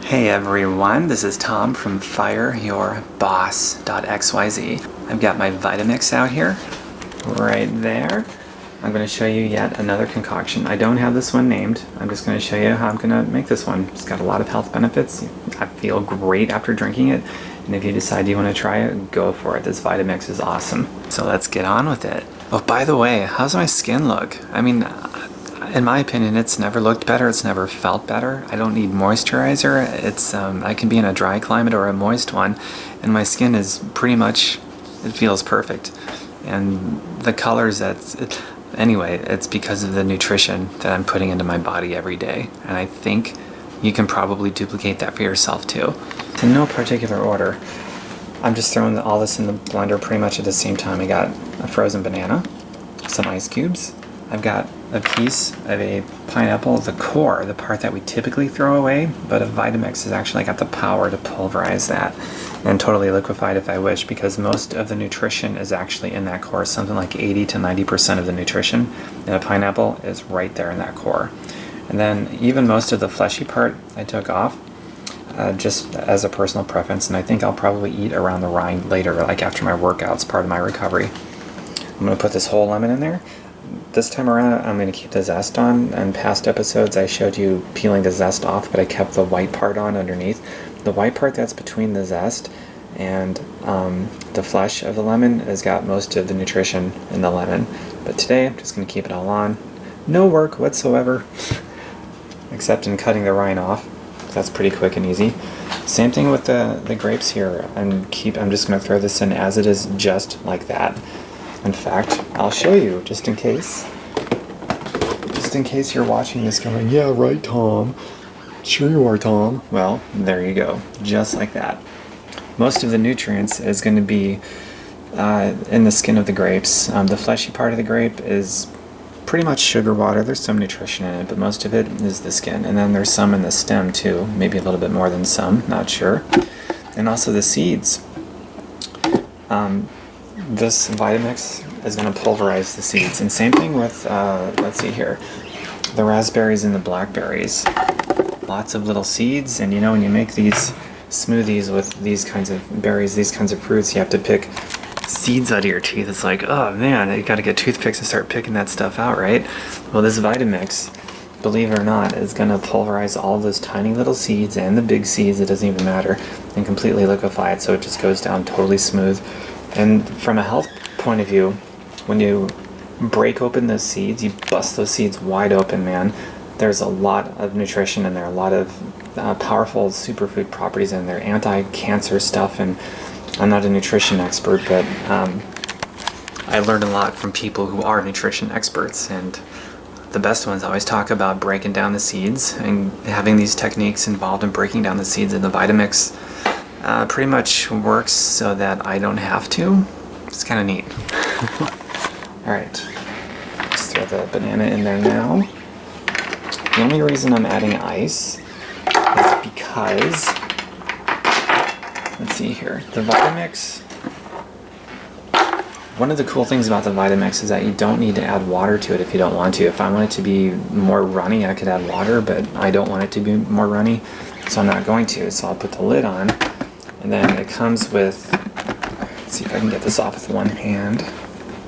Hey everyone, this is Tom from FireYourBoss.xyz. I've got my Vitamix out here, right there. I'm going to show you yet another concoction. I don't have this one named. I'm just going to show you how I'm going to make this one. It's got a lot of health benefits. I feel great after drinking it. And if you decide you want to try it, go for it. This Vitamix is awesome. So let's get on with it. Oh, by the way, how's my skin look? I mean, in my opinion, it's never looked better. It's never felt better. I don't need moisturizer. I can be in a dry climate or a moist one, and my skin is pretty much, it feels perfect. And the colors, anyway, it's because of the nutrition that I'm putting into my body every day. And I think you can probably duplicate that for yourself too. In no particular order, I'm just throwing all this in the blender pretty much at the same time. I got a frozen banana, some ice cubes. I've got a piece of a pineapple, the core, the part that we typically throw away, but a Vitamix has actually got the power to pulverize that and totally liquefy it if I wish, because most of the nutrition is actually in that core. Something like 80 to 90% of the nutrition in a pineapple is right there in that core. And then even most of the fleshy part I took off, just as a personal preference, and I think I'll probably eat around the rind later, like after my workouts, part of my recovery. I'm going to put this whole lemon in there. This time around, I'm going to keep the zest on. In past episodes, I showed you peeling the zest off, but I kept the white part on underneath. The white part that's between the zest and the flesh of the lemon has got most of the nutrition in the lemon. But today, I'm just going to keep it all on. No work whatsoever, except in cutting the rind off. That's pretty quick and easy. Same thing with the grapes here. I'm just going to throw this in as it is, just like that. In fact, I'll show you, just in case you're watching this going, yeah, right, Tom. Sure you are, Tom. Well, there you go, just like that. Most of the nutrients is going to be in the skin of the grapes. The fleshy part of the grape is pretty much sugar water. There's some nutrition in it, but most of it is the skin. And then there's some in the stem too, maybe a little bit more than some, not sure. And also the seeds. This Vitamix is going to pulverize the seeds. And same thing with, let's see here, the raspberries and the blackberries. Lots of little seeds, and you know, when you make these smoothies with these kinds of berries, these kinds of fruits, you have to pick seeds out of your teeth. It's like, oh man, you got to get toothpicks and start picking that stuff out, right? Well, this Vitamix, believe it or not, is going to pulverize all those tiny little seeds and the big seeds, it doesn't even matter, and completely liquefy it so it just goes down totally smooth. And from a health point of view, when you break open those seeds, you bust those seeds wide open, man, there's a lot of nutrition in there, a lot of powerful superfood properties in there, anti-cancer stuff. And I'm not a nutrition expert, but I learned a lot from people who are nutrition experts, and the best ones always talk about breaking down the seeds, and having these techniques involved in breaking down the seeds in the Vitamix pretty much works so that I don't have to. It's kind of neat. Alright, let's throw the banana in there now. The only reason I'm adding ice is because, let's see here, the Vitamix, one of the cool things about the Vitamix is that you don't need to add water to it if you don't want to. If I want it to be more runny, I could add water, but I don't want it to be more runny, so I'm not going to. So I'll put the lid on, and then it comes with, let's see if I can get this off with one hand.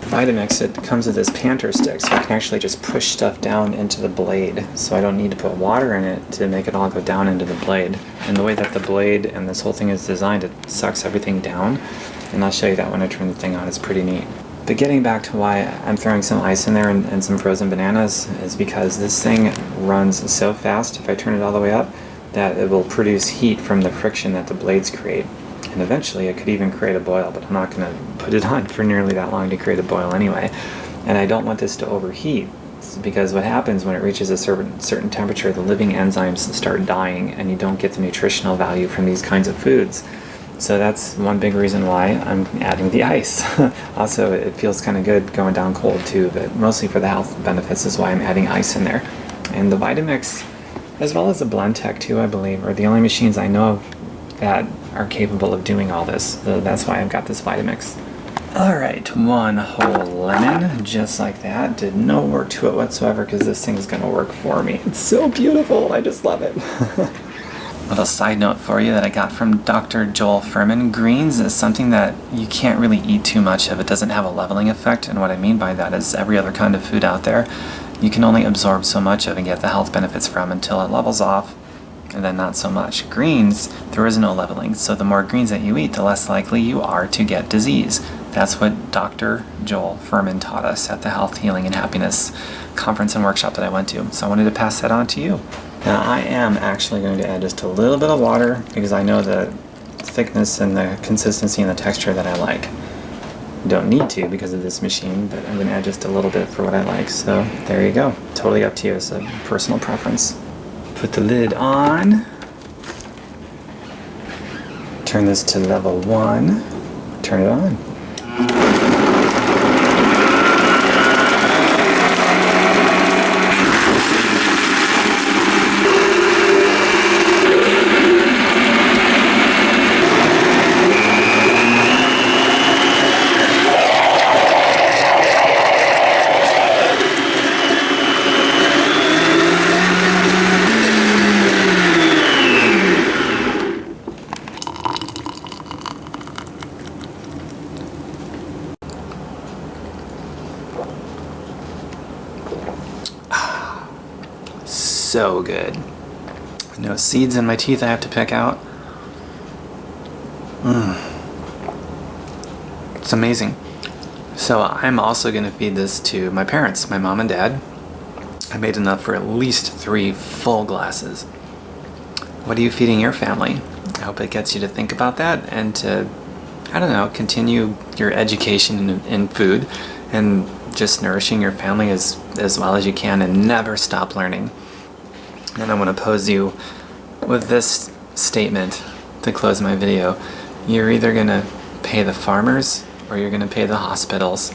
Vitamix, it comes with this panter stick, so I can actually just push stuff down into the blade, so I don't need to put water in it to make it all go down into the blade. And the way that the blade and this whole thing is designed, it sucks everything down, and I'll show you that when I turn the thing on. It's pretty neat. But getting back to why I'm throwing some ice in there and some frozen bananas is because this thing runs so fast, if I turn it all the way up, that it will produce heat from the friction that the blades create. And eventually it could even create a boil, but I'm not going to put it on for nearly that long to create a boil anyway. And I don't want this to overheat, because what happens when it reaches a certain temperature, the living enzymes start dying, and you don't get the nutritional value from these kinds of foods. So that's one big reason why I'm adding the ice. Also, it feels kind of good going down cold too, but mostly for the health benefits is why I'm adding ice in there. And the Vitamix, as well as the Blendtec too, I believe, are the only machines I know of that are capable of doing all this. So that's why I've got this Vitamix. Alright, one whole lemon, just like that. Did no work to it whatsoever because this thing is going to work for me. It's so beautiful, I just love it. Little side note for you that I got from Dr. Joel Fuhrman. Greens is something that you can't really eat too much of. It doesn't have a leveling effect, and what I mean by that is every other kind of food out there, you can only absorb so much of and get the health benefits from until it levels off, and then not so much. Greens, there is no leveling, so the more greens that you eat, the less likely you are to get disease. That's what Dr. Joel Fuhrman taught us at the Health, Healing, and Happiness conference and workshop that I went to, so I wanted to pass that on to you. Now I am actually going to add just a little bit of water because I know the thickness and the consistency and the texture that I like. You don't need to because of this machine, but I'm going to add just a little bit for what I like. So there you go. Totally up to you. It's a personal preference. Put the lid on. Turn this to level 1. Turn it on. So good. No seeds in my teeth I have to pick out. It's amazing. So I'm also going to feed this to my parents, my mom and dad. I made enough for at least 3 full glasses. What are you feeding your family? I hope it gets you to think about that and to, I don't know, continue your education in food and just nourishing your family as well as you can and never stop learning. And I want to pose you with this statement to close my video. You're either going to pay the farmers or you're going to pay the hospitals.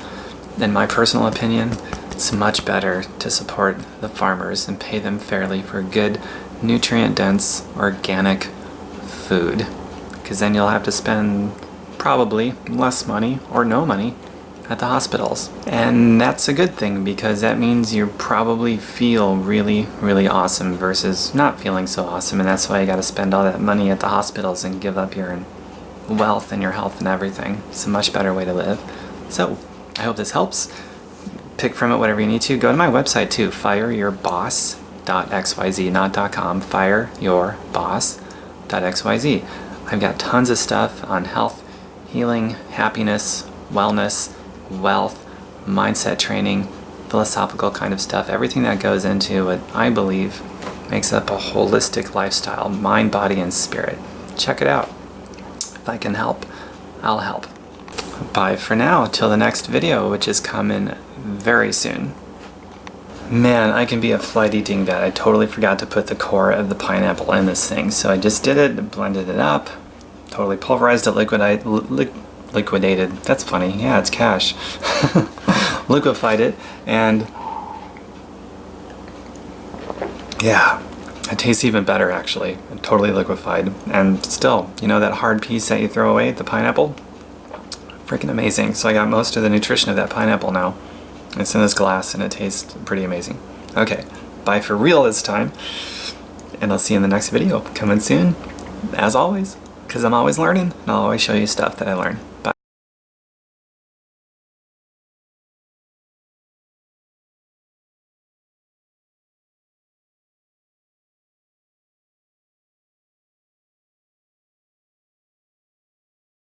In my personal opinion, it's much better to support the farmers and pay them fairly for good, nutrient-dense, organic food. Because then you'll have to spend probably less money or no money at the hospitals. And that's a good thing because that means you probably feel really, really awesome versus not feeling so awesome, and that's why you gotta spend all that money at the hospitals and give up your wealth and your health and everything. It's a much better way to live. So, I hope this helps. Pick from it whatever you need to. Go to my website too, fireyourboss.xyz, not .com, fireyourboss.xyz. I've got tons of stuff on health, healing, happiness, wellness, wealth, mindset training, philosophical kind of stuff, everything that goes into what I believe makes up a holistic lifestyle, mind, body, and spirit. Check it out. If I can help, I'll help. Bye for now, till the next video, which is coming very soon. Man, I can be a flight eating vet. I totally forgot to put the core of the pineapple in this thing, so I just did it, blended it up, totally pulverized it, liquidated. That's funny. Yeah, it's cash. Liquefied it, and yeah, it tastes even better actually. Totally liquefied, and still, you know that hard piece that you throw away, the pineapple? Freaking amazing. So I got most of the nutrition of that pineapple now. It's in this glass, and it tastes pretty amazing. Okay, bye for real this time, and I'll see you in the next video. Coming soon, as always, because I'm always learning, and I'll always show you stuff that I learn.